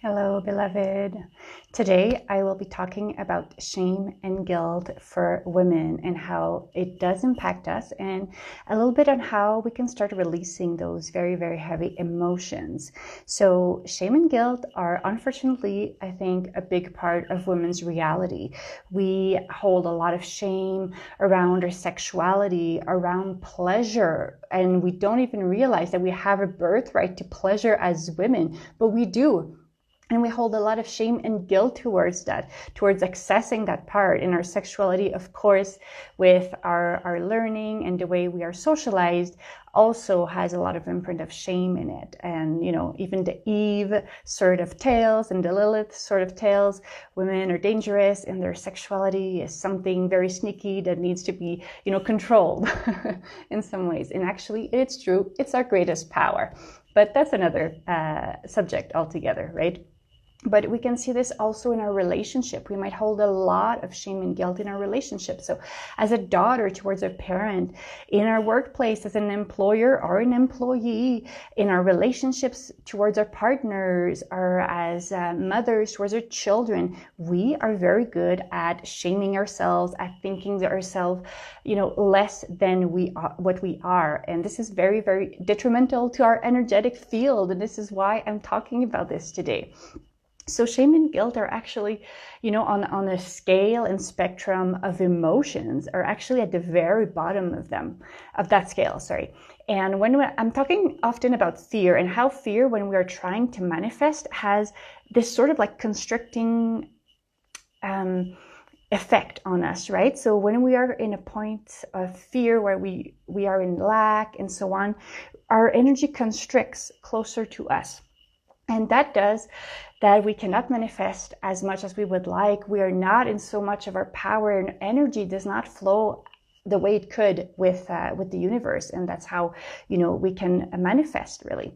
Hello, beloved. Today I will be talking about shame and guilt for women and how it does impact us, and a little bit on how we can start releasing those very, very heavy emotions. So shame and guilt are unfortunately, I think, a big part of women's reality. We hold a lot of shame around our sexuality, around pleasure, and we don't even realize that we have a birthright to pleasure as women, but we do. And we hold a lot of shame and guilt towards that, towards accessing that part in our sexuality, of course, with our learning and the way we are socialized also has a lot of imprint of shame in it. And, even the Eve sort of tales and the Lilith sort of tales, women are dangerous and their sexuality is something very sneaky that needs to be, controlled in some ways. And actually, it's true. It's our greatest power. But that's another subject altogether, right? But we can see this also in our relationship. We might hold a lot of shame and guilt in our relationship. So as a daughter towards a parent, in our workplace as an employer or an employee, in our relationships towards our partners, or as mothers towards our children, we are very good at shaming ourselves, at thinking ourselves, less than what we are. And this is very, very detrimental to our energetic field. And this is why I'm talking about this today. So shame and guilt are actually, on a scale and spectrum of emotions, are actually at the very bottom of that scale, sorry. And I'm talking often about fear, and how fear, when we are trying to manifest, has this sort of like constricting effect on us, right? So when we are in a point of fear where we are in lack and so on, our energy constricts closer to us. And that does that we cannot manifest as much as we would like. We are not in so much of our power, and energy does not flow the way it could with the universe. And that's how, we can manifest, really.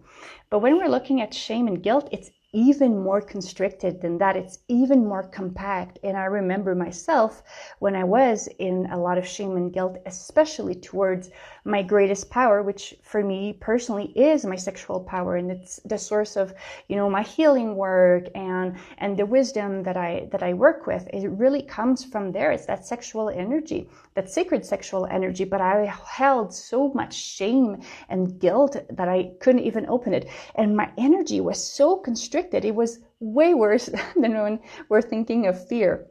But when we're looking at shame and guilt, it's even more constricted than that. It's even more compact. And I remember myself when I was in a lot of shame and guilt, especially towards my greatest power, which for me personally is my sexual power. And it's the source of, my healing work and the wisdom that I work with. It really comes from there. It's that sexual energy, that sacred sexual energy. But I held so much shame and guilt that I couldn't even open it. And my energy was so constricted. It was way worse than when we're thinking of fear.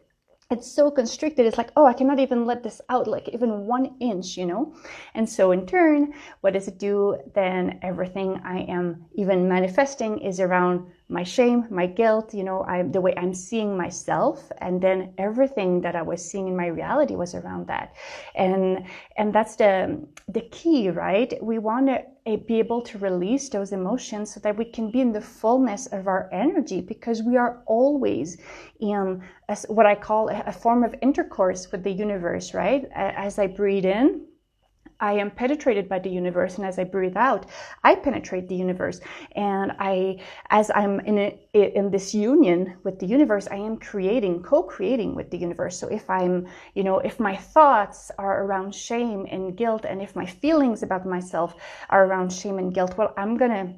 It's so constricted. It's like, I cannot even let this out, like even 1 inch, And so in turn, what does it do? Then everything I am even manifesting is around my shame, my guilt, the way I'm seeing myself. And then everything that I was seeing in my reality was around that. And that's the key, right? We want to be able to release those emotions so that we can be in the fullness of our energy, because we are always in what I call a form of intercourse with the universe, right? As I breathe in, I am penetrated by the universe, and as I breathe out, I penetrate the universe. And as I'm in this union with the universe, I am co-creating with the universe. So if if my thoughts are around shame and guilt, and if my feelings about myself are around shame and guilt, well, I'm gonna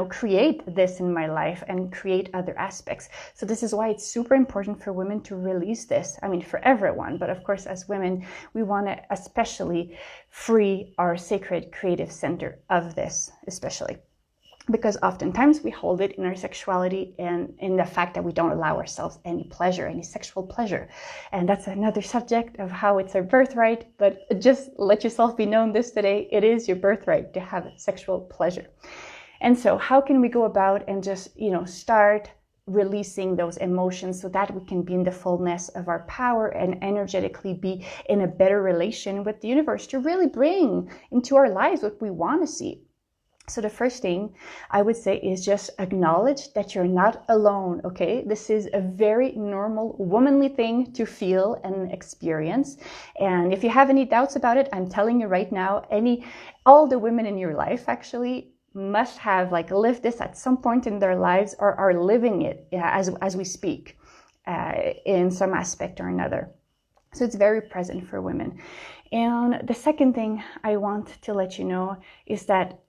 create this in my life and create other aspects. So this is why it's super important for women to release this. I mean, for everyone, but of course, as women, we want to especially free our sacred creative center of this, especially. Because oftentimes we hold it in our sexuality and in the fact that we don't allow ourselves any pleasure, any sexual pleasure. And that's another subject of how it's our birthright. But just let yourself be known this today. It is your birthright to have sexual pleasure. And so how can we go about and just, start releasing those emotions so that we can be in the fullness of our power and energetically be in a better relation with the universe to really bring into our lives what we want to see? So the first thing I would say is just acknowledge that you're not alone, okay? This is a very normal womanly thing to feel and experience. And if you have any doubts about it, I'm telling you right now, all the women in your life actually must have lived this at some point in their lives, or are living it as we speak in some aspect or another. So it's very present for women. And the second thing I want to let you know is that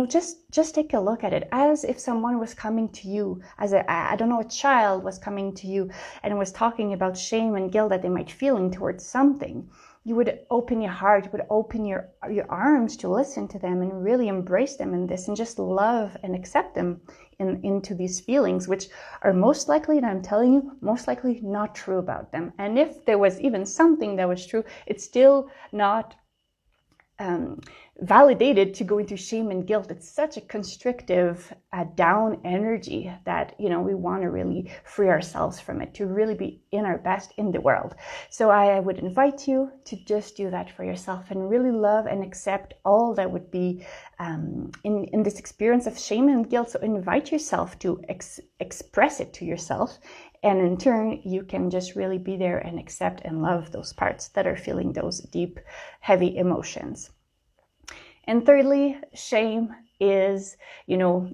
just take a look at it as if someone was coming to you, as I don't know, a child was coming to you and was talking about shame and guilt that they might feeling towards something. You would open your heart, you would open your arms to listen to them and really embrace them in this and just love and accept them into these feelings, which are most likely, and I'm telling you, most likely not true about them. And if there was even something that was true, it's still not validated to go into shame and guilt. It's such a constrictive, down energy that, we want to really free ourselves from it, to really be in our best in the world. So I would invite you to just do that for yourself and really love and accept all that would be in this experience of shame and guilt. So invite yourself to express it to yourself. And in turn, you can just really be there and accept and love those parts that are feeling those deep, heavy emotions. And thirdly, shame is,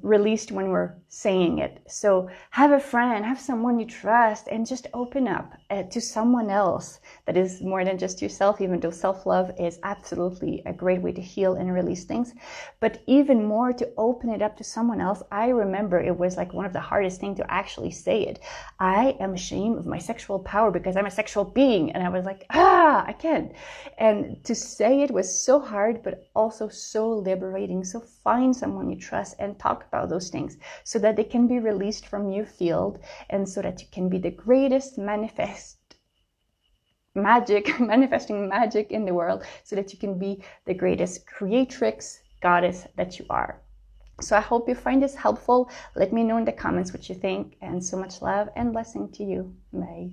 released when we're saying it. So have a friend, have someone you trust, and just open up to someone else that is more than just yourself, even though self-love is absolutely a great way to heal and release things. But even more to open it up to someone else. I remember it was like one of the hardest things to actually say it. I am ashamed of my sexual power because I'm a sexual being. And I was like, I can't. And to say it was so hard, but also so liberating. So find someone you trust and talk about those things so that they can be released from your field, and so that you can be the greatest manifesting magic in the world, so that you can be the greatest creatrix, goddess that you are. So I hope you find this helpful. Let me know in the comments what you think, and so much love and blessing to you. Bye.